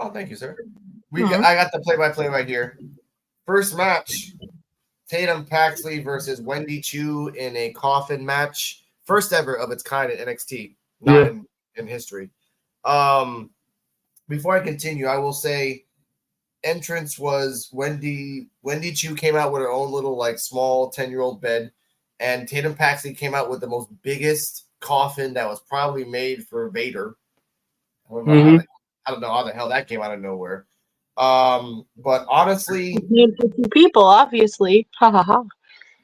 Oh, thank you, sir. I got the play-by-play right here. First match, Tatum Paxley versus Wendy CHOO in a coffin match. First ever of its kind in NXT, not in history. Before I continue, I will say entrance was Wendy CHOO came out with her own little like small 10-year-old bed, and Tatum Paxley came out with the most biggest coffin that was probably made for Vader. I don't know how the hell that came out of nowhere. But honestly, people, obviously. Ha ha ha.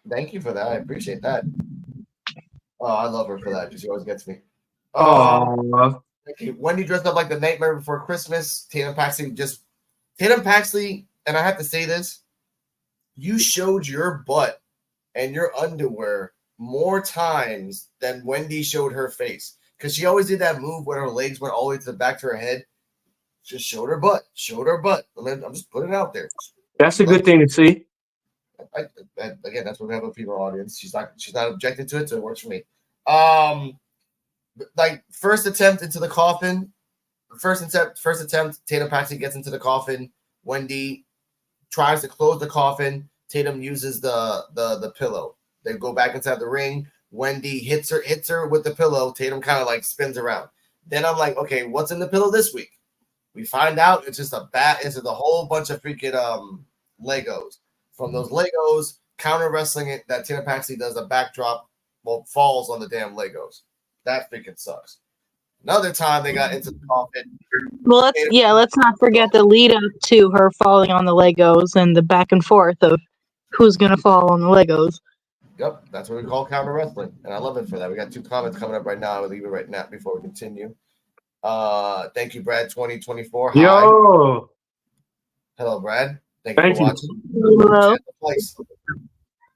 Thank you for that. I appreciate that. Oh, I love her for that. She always gets me. Wendy dressed up like the Nightmare Before Christmas. Tatum Paxley, and I have to say this, you showed your butt and your underwear more times than Wendy showed her face. Because she always did that move where her legs went all the way to the back of her head. Just showed her butt. I'm just putting it out there. That's a good thing to see. Again, that's what we have a female audience. She's not objecting to it, so it works for me. Like first attempt into the coffin. First attempt, Tatum Paxley gets into the coffin. Wendy tries to close the coffin. Tatum uses the pillow. They go back inside the ring. Wendy hits her with the pillow. Tatum kind of like spins around. Then I'm like, okay, what's in the pillow this week? We find out it's just it's a whole bunch of freaking Legos. From those Legos, counter wrestling it, that Tatum Paxley does a backdrop, falls on the damn Legos. That freaking sucks. Another time they got into the coffin. Well, let's not forget the lead up to her falling on the Legos and the back and forth of who's gonna fall on the Legos. Yep, that's what we call counter wrestling, and I love it for that. We got 2 comments coming up right now. I'll leave it right now before we continue. Thank you, Brad 2024. Hi. Yo. Hello, Brad. Thank you for watching. Hello.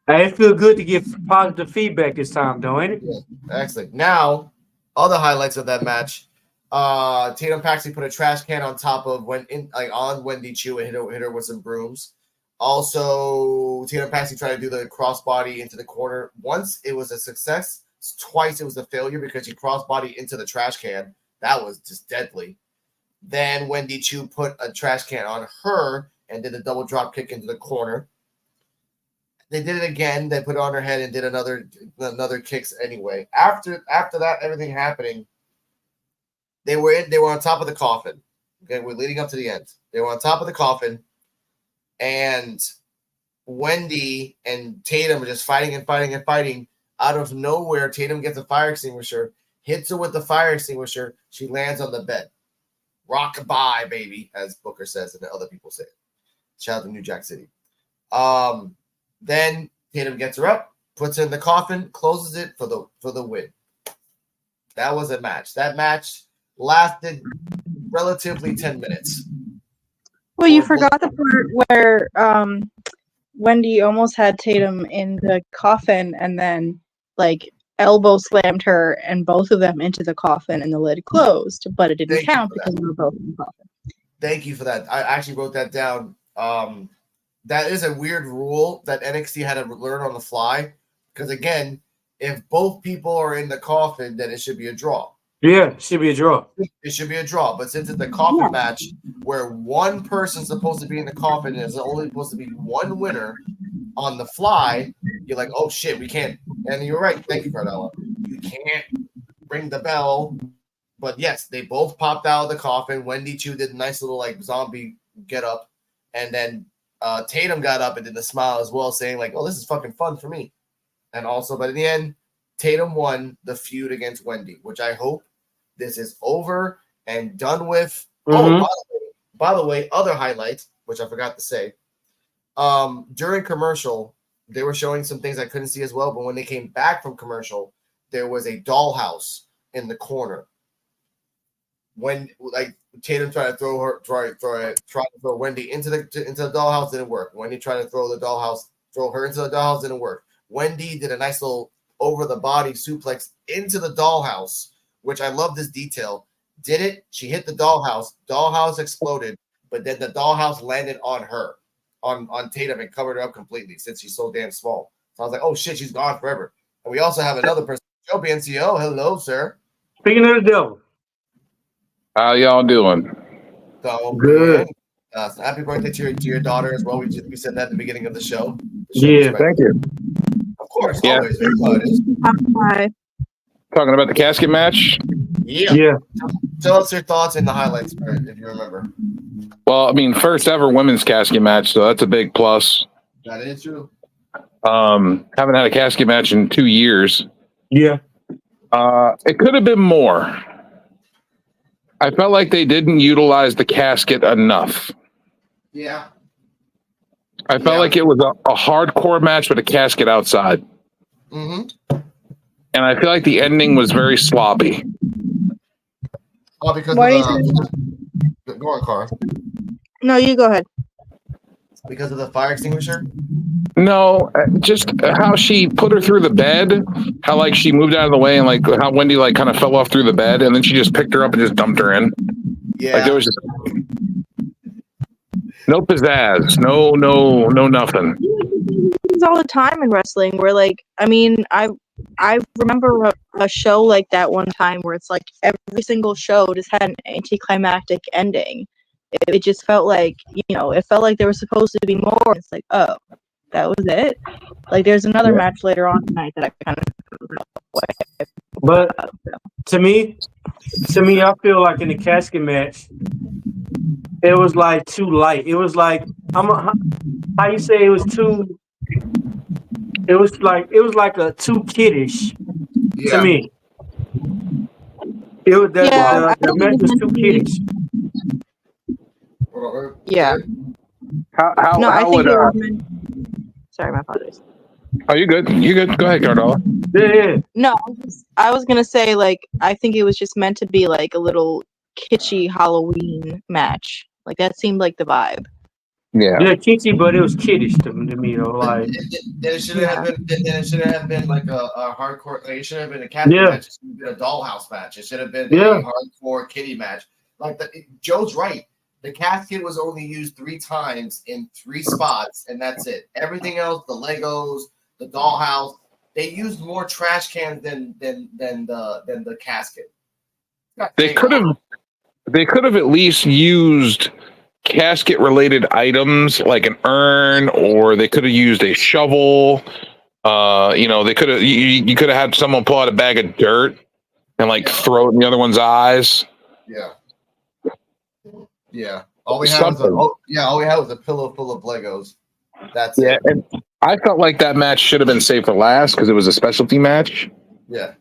Hey, it feels good to get positive feedback this time, though, ain't it? Yeah, excellent. Now, other highlights of that match. Tatum Paxley put a trash can on top of on Wendy CHOO and hit her with some brooms. Also, Tatum Paxley tried to do the crossbody into the corner. Once it was a success, twice it was a failure because she crossbody into the trash can. That was just deadly. Then Wendy CHOO put a trash can on her and did a double drop kick into the corner. They did it again. They put it on her head and did another kicks anyway. After that, everything happening, they were on top of the coffin. Okay, we're leading up to the end. They were on top of the coffin, and Wendy and Tatum were just fighting and fighting and fighting. Out of nowhere, Tatum gets a fire extinguisher, hits her with the fire extinguisher. She lands on the bed. Rock-a-bye, baby, as Booker says and the other people say it. Shout out to New Jack City. Then Tatum gets her up, puts her in the coffin, closes it for the win. That was a match. That match lasted relatively 10 minutes. Well, you forgot the part where Wendy almost had Tatum in the coffin and then like elbow slammed her and both of them into the coffin and the lid closed, but it didn't count because they were both in the coffin. Thank you for that. I actually wrote that down. That is a weird rule that NXT had to learn on the fly. Because again, if both people are in the coffin, then it should be a draw. Yeah, it should be a draw. It should be a draw. But since it's a coffin match where one person's supposed to be in the coffin and there's only supposed to be one winner on the fly, you're like, oh shit, we can't. And you're right. Thank you, Fredella. You can't ring the bell. But yes, they both popped out of the coffin. Wendy CHOO did a nice little like zombie get up. And then Tatum got up and did the smile as well, saying like, oh, this is fucking fun for me. And also, but in the end, Tatum won the feud against Wendy, which I hope this is over and done with. Mm-hmm. Oh, by the way, other highlights, which I forgot to say. During commercial, they were showing some things I couldn't see as well, but when they came back from commercial, there was a dollhouse in the corner. When like Tatum tried to throw Wendy into the dollhouse, didn't work. Wendy tried to throw her into the dollhouse, didn't work. Wendy did a nice little over the body suplex into the dollhouse, which I love this detail. Did it? She hit the dollhouse. Dollhouse exploded, but then the dollhouse landed on her, on Tatum, and covered her up completely since she's so damn small. So I was like, oh shit, she's gone forever. And we also have another person, Joe BNCO. Hello, sir. Speaking of the devil. How y'all doing? So Good. so happy birthday to your daughter as well. We said that at the beginning of the show. Yeah, thank you. Of course, Yeah. always. You know how it is. Talking about the casket match. Yeah. Tell us your thoughts and the highlights if you remember. Well, I mean, first ever women's casket match, so that's a big plus. That is true. Haven't had a casket match in 2 years. Yeah. It could have been more. I felt like they didn't utilize the casket enough. Yeah. I felt like it was a hardcore match with a casket outside. Mm-hmm. And I feel like the ending was very sloppy. Oh, because Why of do go on, Carl. No, you go ahead. Because of the fire extinguisher? No, just how she put her through the bed, how like she moved out of the way, and like how Wendy like kind of fell off through the bed, and then she just picked her up and just dumped her in. Yeah. Like there was just no pizzazz, no nothing. It's all the time in wrestling where like I remember a show like that one time where it's like every single show just had an anticlimactic ending. It just felt like, it felt like there was supposed to be more. It's like, oh, that was it. Like there's another match later on tonight that I kind of But to me, I feel like in the casket match, it was like too light. It was like how you say it was too. It was like a too kiddish to me. It was the match was too kiddish. Yeah. How would Sorry, my apologies. Oh, you good? You good? Go ahead, Cardola. Yeah. No, I was gonna say like I think it was just meant to be like a little kitschy Halloween match. Like that seemed like the vibe. Yeah, kitschy, but it was kiddish to me though. Like it should have been. It should have been like a hardcore. Like, it should have been a casket match. It should have been a dollhouse match. It should have been a hardcore kitty match. Like Joe's right. The casket was only used 3 times in 3 spots, and that's it. Everything else, the Legos, the dollhouse, they used more trash cans than the casket. they could have at least used casket related items like an urn, or they could have used a shovel. They could have you could have had someone pull out a bag of dirt and like throw it in the other one's eyes. Yeah. All we had was a pillow full of Legos. That's it. And I felt like that match should have been saved for last because it was a specialty match. Yeah.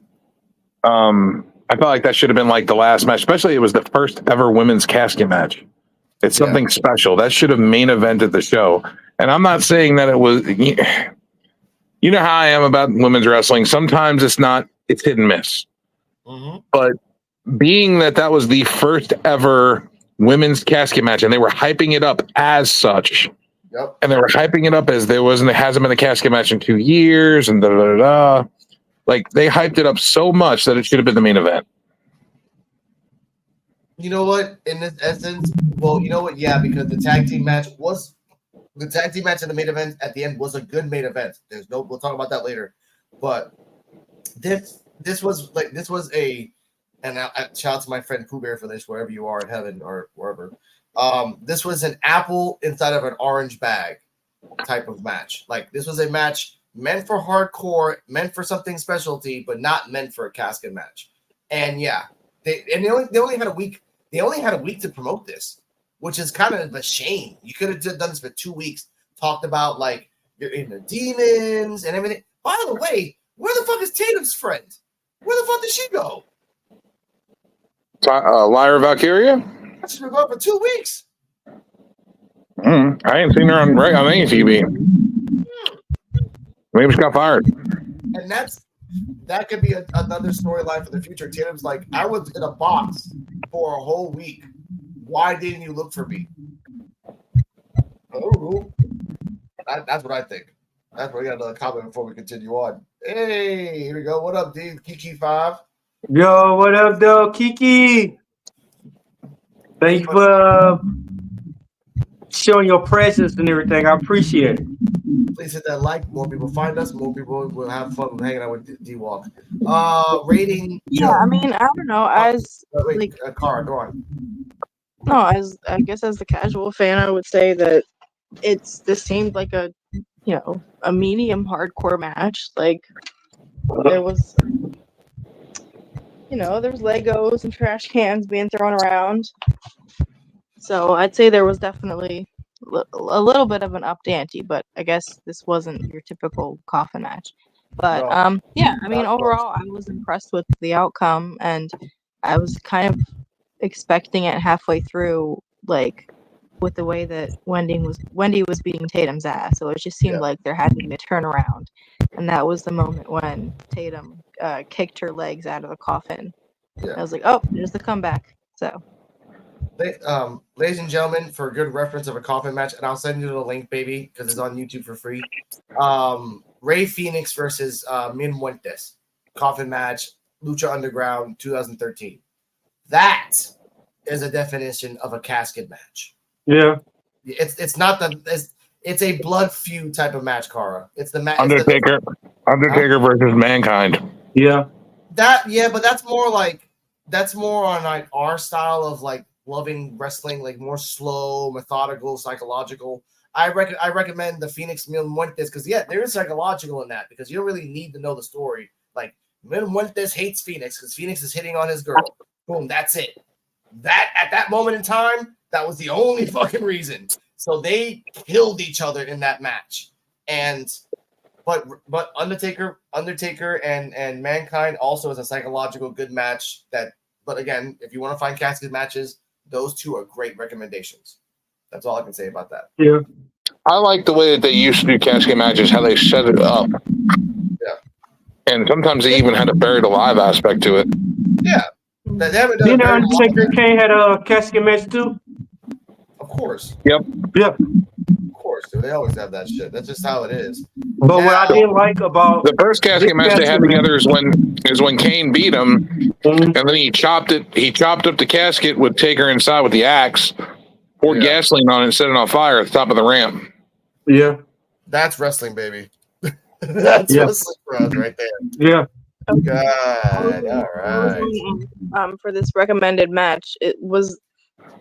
I felt like that should have been like the last match, especially it was the first ever women's casket match. It's something special. That should have main evented the show. And I'm not saying that it was, you know how I am about women's wrestling. Sometimes it's hit and miss. Mm-hmm. But being that was the first ever women's casket match, and they were hyping it up as such. Yep. And they were hyping it up as there hasn't been a casket match in 2 years, and like they hyped it up so much that it should have been the main event. You know what? In this essence, well, you know what? Yeah, because the tag team match in the main event at the end was a good main event. We'll talk about that later. But this was a. And I shout out to my friend Pooh Bear for this, wherever you are in heaven or wherever. This was an apple inside of an orange bag type of match. Like this was a match meant for hardcore, meant for something specialty, but not meant for a casket match. And they only had a week. They only had a week to promote this, which is kind of a shame. You could have done this for 2 weeks. Talked about like your inner demons and everything. By the way, where the fuck is Tatum's friend? Where the fuck did she go? Lyra Valkyria? She's been gone for 2 weeks. I ain't seen her on any TV. Maybe she got fired. And that could be another storyline for the future. Tatum's like, I was in a box for a whole week. Why didn't you look for me? Oh, that's what I think. That's what we got another comment before we continue on. Hey, here we go. What up, D? Kiki5? Yo, what up, though, Kiki? Thank you for showing your presence and everything. I appreciate it. Please hit that like. More people find us. More people will have fun hanging out with D-Walk. Rating. Yeah, I mean, I don't know. As Cara, go on. No, I guess as the casual fan, I would say that this seemed like a medium hardcore match. Like there was there was Legos and trash cans being thrown around. So I'd say there was definitely a little bit of an up the ante, but I guess this wasn't your typical coffin match. But No, yeah, I mean not close. overall I was impressed with the outcome, and I was kind of expecting it halfway through, like with the way that Wendy was beating Tatum's ass. So it just seemed Yeah. like there had to be a turnaround, and that was the moment when Tatum kicked her legs out of the coffin. Yeah. I was like, oh, there's the comeback. So. Ladies and gentlemen, for a good reference of a coffin match, and I'll send you the link, baby, because it's on YouTube for free. Ray Phoenix versus Min Muentes, coffin match, Lucha Underground, 2013. That is a definition of a casket match. Yeah, it's not it's a blood feud type of match, Cara. It's the match. Undertaker versus Mankind. Yeah, but that's more on like our style of like loving wrestling, like more slow, methodical, psychological. I recommend the Phoenix Mil Muentes because there is psychological in that because you don't really need to know the story. Like Mil Muentes hates Phoenix because Phoenix is hitting on his girl. Boom, that's it. That at that moment in time, that was the only fucking reason. So they killed each other in that match. But Undertaker and Mankind also is a psychological good match but again, if you want to find casket matches, those two are great recommendations. That's all I can say about that. yeah. I like the way that they used to do casket matches, how they set it up. Yeah. And sometimes they even had a buried alive aspect to it. Yeah. They haven't done Didn't a very Undertaker Kane had a casket match too? Of course. Yep. Yep. Of course, dude. They always have that shit. That's just how it is. But what I didn't like about the first casket match they had together is when Kane beat him, and then he chopped up the casket with Taker inside with the axe, poured gasoline on it and set it on fire at the top of the ramp. Yeah. That's wrestling, baby. That's wrestling for us right there. Yeah. God, all right. For this recommended match, it was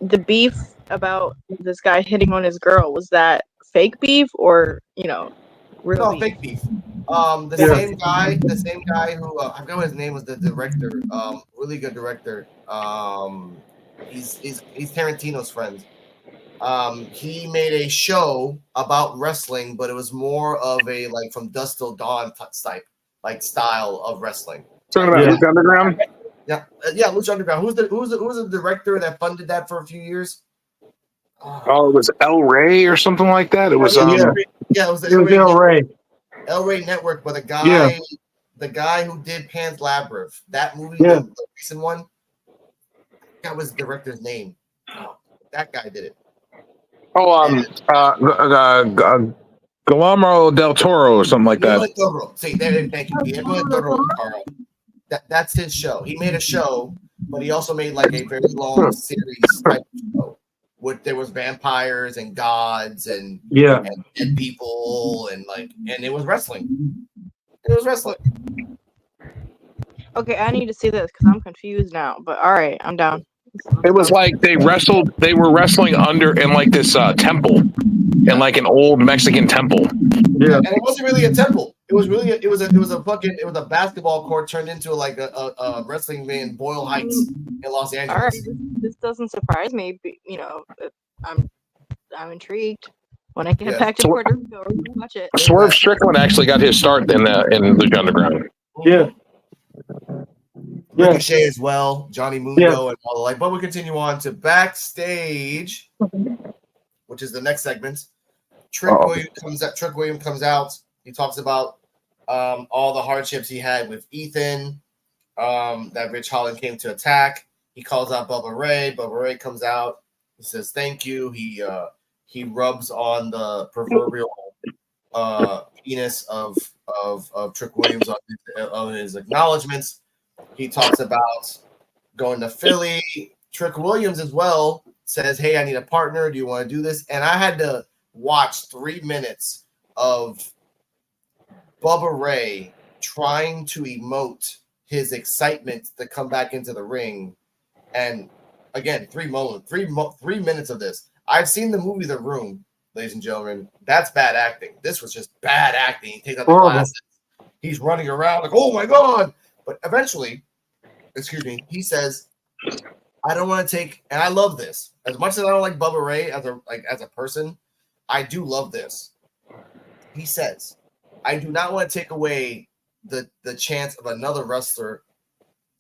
the beef about this guy hitting on his girl. Was that fake beef or real beef? Fake beef. The same guy who I forgot what his name was, the director. Really good director. He's Tarantino's friend. He made a show about wrestling, but it was more of a like from dusk till dawn type like style of wrestling. Talking about Lucha Underground? Yeah, Lucha Underground. Who's the director that funded that for a few years? Oh, it was El Rey or something like that. It was it was the El Rey. El Rey Network, but the guy who did Pan's Labyrinth, that movie, the recent one, that was the director's name. That guy did it. Guillermo del Toro or something like that. See, thank you. Guillermo del Toro, Carl. That's his show. He made a show, but he also made like a very long series type of show. There was vampires and gods and dead people and it was wrestling. It was wrestling. Okay, I need to see this because I'm confused now. But all right, I'm down. It was like they were wrestling in like this temple, in like an old Mexican temple. Yeah, and it wasn't really a temple. It was a basketball court turned into like a wrestling ring in Boyle Heights in Los Angeles. All right, this doesn't surprise me. I'm intrigued. When I get back to Puerto Rico, we're gonna watch it. Swerve Strickland actually got his start in Lucha Underground. Yeah. Ricochet as well, Johnny Mundo and all the like. But we continue on to backstage, which is the next segment. Trick Williams comes out. He talks about all the hardships he had with Ethan, that Rich Holland came to attack. He calls out Bubba Ray. Bubba Ray comes out. He says thank you. He rubs on the proverbial penis of Trick Williams on his acknowledgments. He talks about going to Philly. Trick Williams as well says, hey, I need a partner. Do you want to do this? And I had to watch 3 minutes of Bubba Ray trying to emote his excitement to come back into the ring. And again, 3 minutes of this. I've seen the movie The Room, ladies and gentlemen. That's bad acting. This was just bad acting. He takes out the glasses. He's running around like, oh my God. But eventually, he says, I don't want to take, and I love this. As much as I don't like Bubba Ray as a person, I do love this. He says, I do not want to take away the chance of another wrestler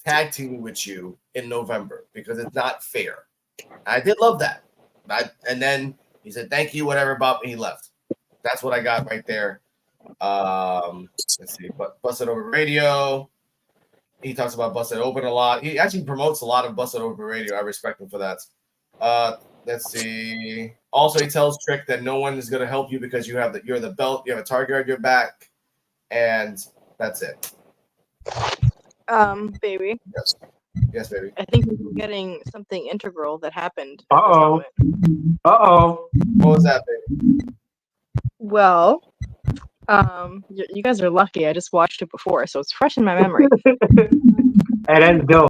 tag teaming with you in November because it's not fair. I did love that. And then he said, thank you, whatever, Bob, and he left. That's what I got right there. Let's see, but Busted Over Radio. He talks about Busted Open a lot. He actually promotes a lot of Busted Open Radio. I respect him for that. Let's see. Also, he tells Trick that no one is going to help you because you're the belt, you have a target on your back, and that's it. Baby. Yes, baby. I think we're getting something integral that happened. Uh-oh. Uh-oh. What was that, baby? Well, you guys are lucky. I just watched it before, so it's fresh in my memory. And that's dope.